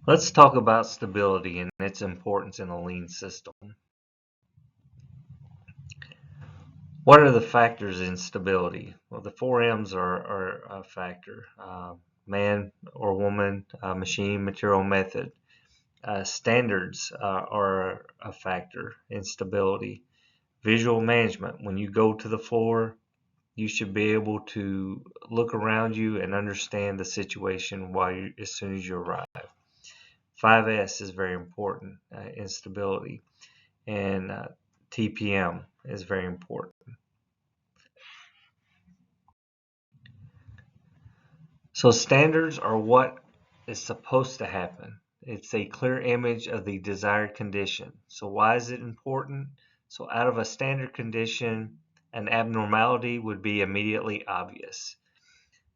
Let's talk about stability and its importance in a lean system. What are the factors in stability? Well, the 4 M's are a factor. Man or woman, machine, material, method. Standards are a factor in stability. Visual management. When you go to the floor, you should be able to look around you and understand the situation as soon as you arrive. 5S is very important in stability, and TPM is very important. So standards are what is supposed to happen. It's a clear image of the desired condition. So why is it important? So out of a standard condition, an abnormality would be immediately obvious.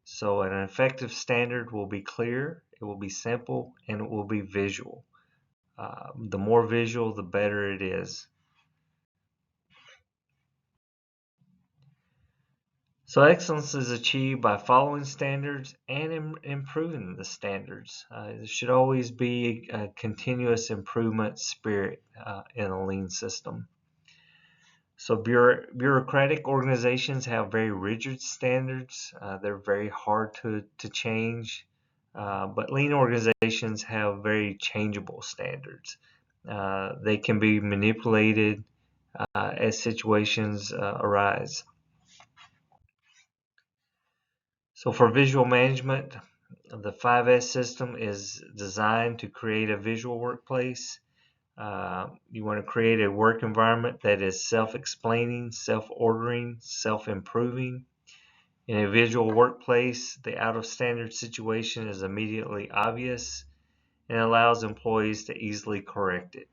So an effective standard will be clear, it will be simple, and it will be visual. The more visual, the better it is. So excellence is achieved by following standards and improving the standards. There should always be a continuous improvement spirit in a lean system. So bureaucratic organizations have very rigid standards. They're very hard to change. But lean organizations have very changeable standards. They can be manipulated as situations arise. So for visual management, the 5S system is designed to create a visual workplace. You want to create a work environment that is self-explaining, self-ordering, self-improving. In a visual workplace, the out-of-standard situation is immediately obvious and allows employees to easily correct it.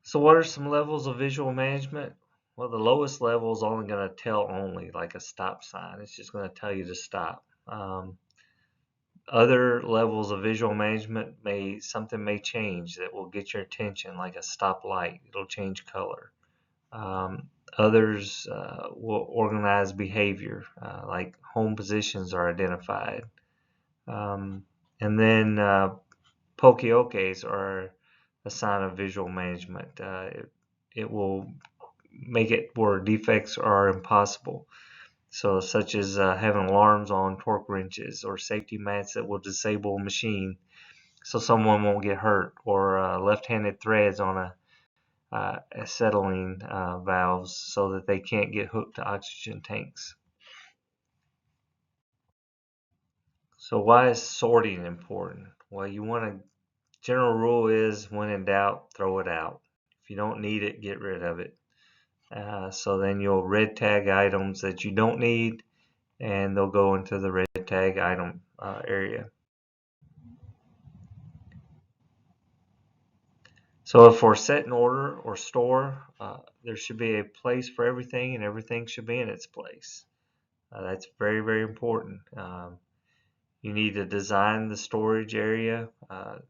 So what are some levels of visual management? Well, the lowest level is only going to tell only, like a stop sign. It's just going to tell you to stop. Other levels of visual management something may change that will get your attention, like a stoplight. It'll change color. Others will organize behavior, like home positions are identified. And then poke-okes are a sign of visual management. It will make it where defects are impossible. So such as having alarms on torque wrenches or safety mats that will disable a machine so someone won't get hurt, or left-handed threads on acetylene valves so that they can't get hooked to oxygen tanks. So why is sorting important? Well, general rule is when in doubt, throw it out. If you don't need it, get rid of it. So then you'll red tag items that you don't need, and they'll go into the red tag item area. So if we're set in order or store, there should be a place for everything, and everything should be in its place. That's very, very important. You need to design the storage area,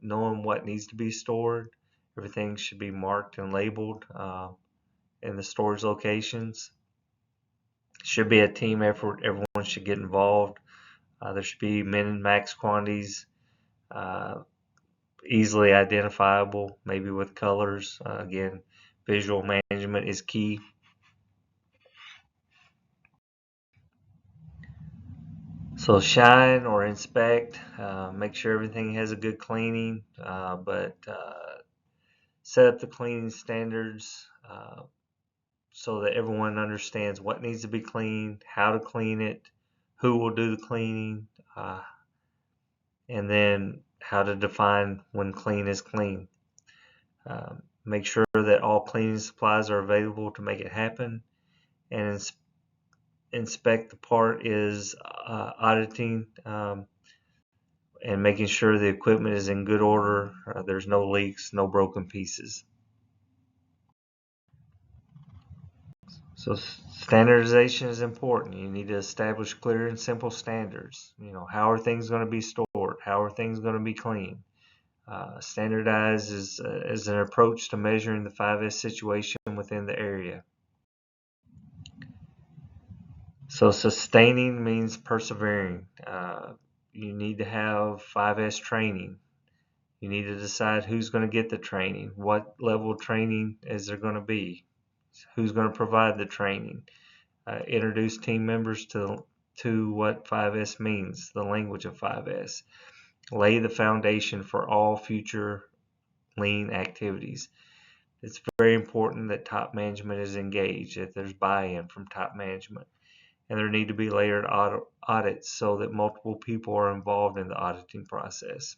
knowing what needs to be stored. Everything should be marked and labeled in the storage locations. It should be a team effort. Everyone should get involved. There should be min and max quantities, easily identifiable, maybe with colors. Again, visual management is key. So shine or inspect, make sure everything has a good cleaning, but set up the cleaning standards so that everyone understands what needs to be cleaned, how to clean it, who will do the cleaning, and then how to define when clean is clean. Make sure that all cleaning supplies are available to make it happen, and inspect the part is auditing and making sure the equipment is in good order. There's no leaks, no broken pieces. So standardization is important. You need to establish clear and simple standards. How are things going to be stored? How are things going to be cleaned? Standardize is an approach to measuring the 5S situation within the area. So sustaining means persevering. you need to have 5S training. You need to decide who's going to get the training, what level of training is there going to be, who's going to provide the training, introduce team members to what 5S means, the language of 5S, lay the foundation for all future lean activities. It's very important that top management is engaged, that there's buy-in from top management, and there need to be layered audits so that multiple people are involved in the auditing process.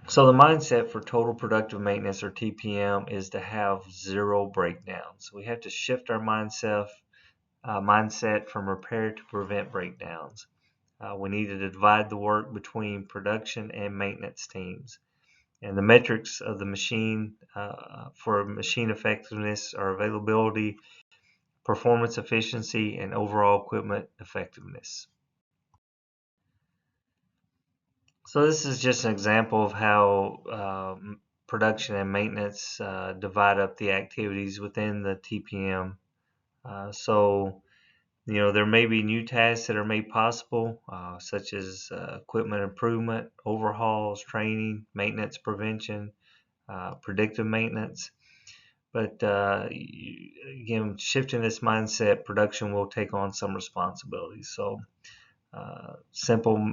So the mindset for total productive maintenance, or TPM, is to have zero breakdowns. We have to shift our mindset from repair to prevent breakdowns. We need to divide the work between production and maintenance teams. And the metrics of the machine for machine effectiveness are availability, performance efficiency, and overall equipment effectiveness. So this is just an example of how production and maintenance divide up the activities within the TPM. So there may be new tasks that are made possible, such as equipment improvement, overhauls, training, maintenance prevention, predictive maintenance. But again, shifting this mindset, production will take on some responsibilities. So simple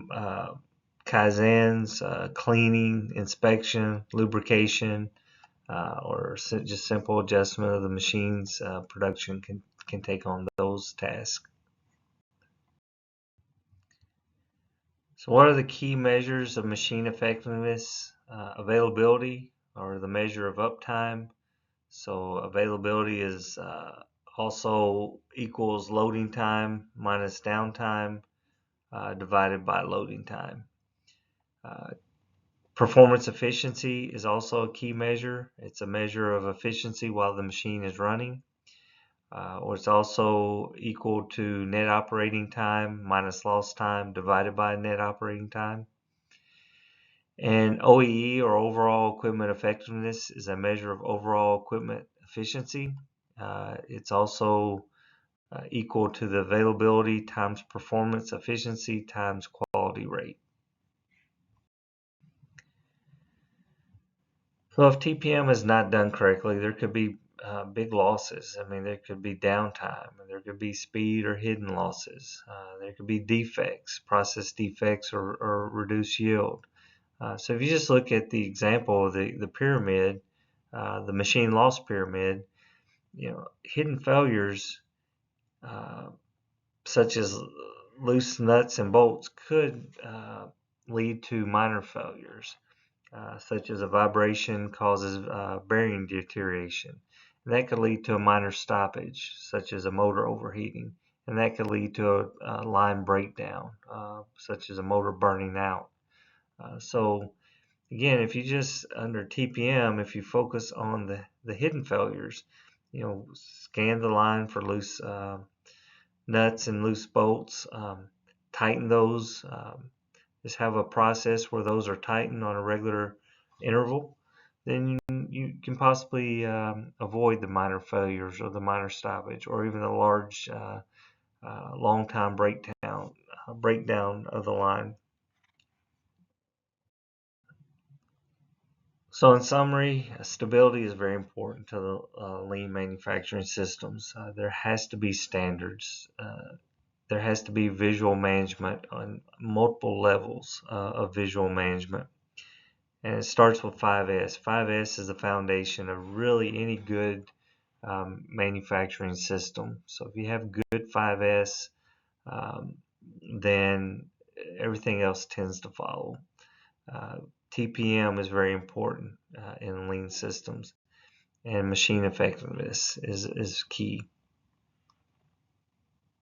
kaizens, cleaning, inspection, lubrication, or just simple adjustment of the machine's production can take on those tasks. So what are the key measures of machine effectiveness? Availability, or the measure of uptime. So availability is also equals loading time minus downtime divided by loading time. Performance efficiency is also a key measure. It's a measure of efficiency while the machine is running. Or it's also equal to net operating time minus lost time divided by net operating time. And OEE, or overall equipment effectiveness, is a measure of overall equipment efficiency. It's also equal to the availability times performance efficiency times quality rate. So if TPM is not done correctly, there could be big losses. I mean, there could be downtime, there could be speed or hidden losses. There could be defects, process defects, or reduced yield. So if you just look at the example of the pyramid, the machine loss pyramid, hidden failures such as loose nuts and bolts could lead to minor failures, such as a vibration causes bearing deterioration. And that could lead to a minor stoppage, such as a motor overheating. And that could lead to a line breakdown, such as a motor burning out. So again, if you just under TPM, if you focus on the hidden failures, scan the line for loose nuts and loose bolts, tighten those, just have a process where those are tightened on a regular interval, then you can possibly avoid the minor failures or the minor stoppage or even a large long time breakdown of the line. So in summary, stability is very important to the lean manufacturing systems. There has to be standards. There has to be visual management on multiple levels of visual management. And it starts with 5S. 5S is the foundation of really any good manufacturing system. So if you have good 5S, then everything else tends to follow. TPM is very important in lean systems, and machine effectiveness is key.